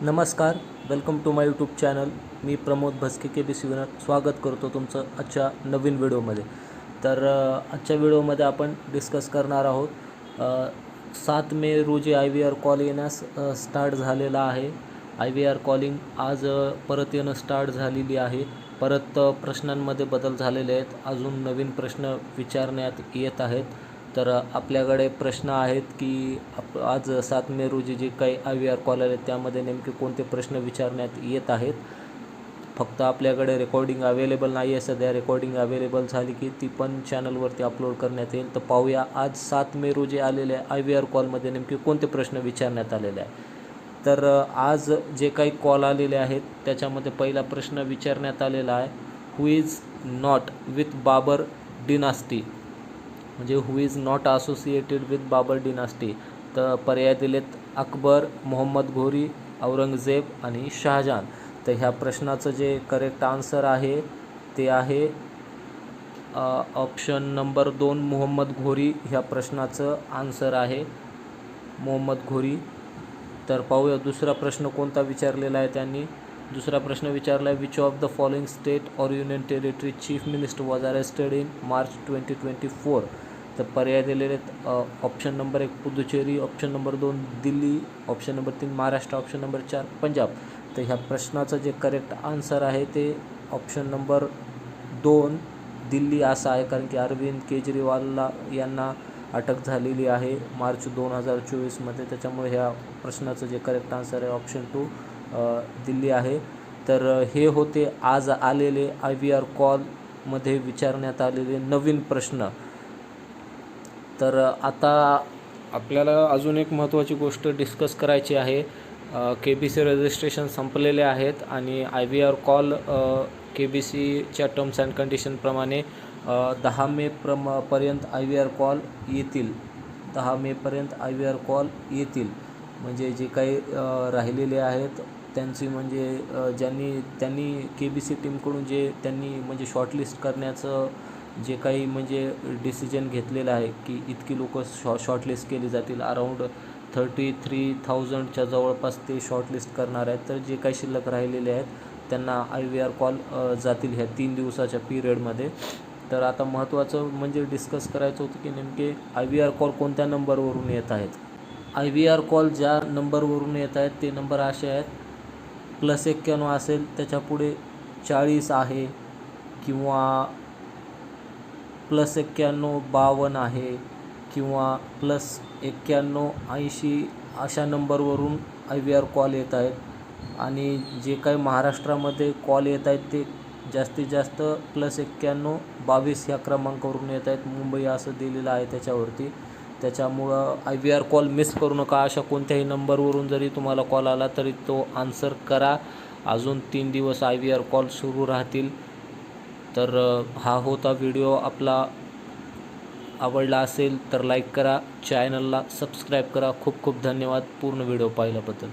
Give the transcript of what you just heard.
नमस्कार, welcome to my YouTube channel. मी Pramod Bhaske KBC winner स्वागत करतो तुमचं आजच्या नवीन व्हिडिओमध्ये. आजच्या व्हिडिओमध्ये आपण डिस्कस करणार आहोत 7 मे रोजी IVR कॉल येण्यास स्टार्ट झालेला आहे. IVR कॉलिंग आज परत येणं स्टार्ट झालेली आहे. परत प्रश्नांमध्ये बदल झालेले आहेत. अजून नवीन प्रश्न विचारण्यात येत आहेत. तर आपल्याकडे प्रश्न आहेत की आज 7 मे रोजी जे काही IVR कॉल आले त्यामध्ये नेमके कोणते प्रश्न विचारण्यात येत आहेत. फक्त आपल्याकडे रेकॉर्डिंग अवेलेबल नाही आहे सध्या. रेकॉर्डिंग अवेलेबल झाली की ती पण चॅनलवरती अपलोड करण्यात येईल. तर पाहूया आज 7 मे रोजी आलेल्या IVR कॉलमध्ये नेमके कोणते प्रश्न विचारण्यात आलेले आहे. तर आज जे काही कॉल आलेले आहेत त्याच्यामध्ये पहिला प्रश्न विचारण्यात आलेला आहे, who is not with Babur dynasty, म्हणजे who is not associated with Babur dynasty. तर पर्याय दिलेत अकबर, मोहम्मद घोरी, औरंगजेब आणि शहाजहान. तर ह्या प्रश्नाचं जे करेक्ट आन्सर आहे ते आहे ऑप्शन नंबर 2 मोहम्मद घोरी. ह्या प्रश्नाचं आन्सर आहे मोहम्मद घोरी. तर पाहूया दुसरा प्रश्न कोणता विचारलेला आहे त्यांनी. दुसरा प्रश्न विचारला आहे, which of the following state or union territory chief minister was arrested in March 2024. तर पर्याय दिलेले आहेत option number 1 Puducherry, option number 2 Delhi, option number 3 Maharashtra, option number 4 Punjab. तर ह्या प्रश्नाचं जे करेक्ट आन्सर आहे ते ऑप्शन नंबर 2 दिल्ली असं आहे. कारण की अरविंद केजरीवाल यांना अटक झालेली आहे मार्च 2024मध्ये. त्याच्यामुळे ह्या प्रश्नाचं जे करेक्ट आन्सर आहे ऑप्शन 2 दिल्ली आहे. तर हे होते आज आलेले IVR कॉलमध्ये विचारण्यात आलेले नवीन प्रश्न. तर आता आपल्याला अजून एक महत्त्वाची गोष्ट डिस्कस करायची आहे. KBC रजिस्ट्रेशन संपलेले आहेत आणि IVR कॉल KBCच्या टर्म्स अँड कंडिशनप्रमाणे 10 मे पर्यंत IVR कॉल येतील. 10 मेपर्यंत IVR कॉल येतील. म्हणजे जे काही राहिलेले आहेत त्यांची म्हणजे त्यांनी KBC टीमकडून जे त्यांनी म्हणजे शॉर्टलिस्ट करण्याचं जे काही म्हणजे डिसिजन घेतलेलं आहे की इतकी लोकं शॉर्टलिस्ट केली जातील. अराऊंड 33,000च्या जवळपास ते शॉर्टलिस्ट करणार आहेत. तर जे काही शिल्लक राहिलेले आहेत त्यांना IVR कॉल जातील ह्या 3 दिवसाच्या पिरियडमध्ये. तर आता महत्त्वाचं म्हणजे डिस्कस करायचं होतं की नेमके IVR कॉल कोणत्या नंबरवरून येत आहेत. IVR कॉल ज्या नंबरवरून येत आहेत ते नंबर असे आहेत, +91 असेल, त्याच्यापुढे 40 आहे, किंवा +91 52 आहे, किंवा +91 80 अशा नंबरवरून IVR कॉल येत आहेत. आणि जे काही महाराष्ट्रामध्ये कॉल येत आहेत ते जास्तीत जास्त +91 22 ह्या क्रमांकावरून येत आहेत. मुंबई असं दिलेलं आहे त्याच्यावरती. त्याच्यामुळं IVR कॉल मिस करू नका. अशा कोणत्याही नंबरवरून जरी तुम्हाला कॉल आला तरी तो आन्सर करा. अजून 3 दिवस IVR कॉल सुरू राहतील. तर हा होता व्हिडिओ. आपला आवडला असेल तर लाईक करा, चॅनलला सबस्क्राईब करा. खूप खूप धन्यवाद पूर्ण व्हिडिओ पाहिल्याबद्दल.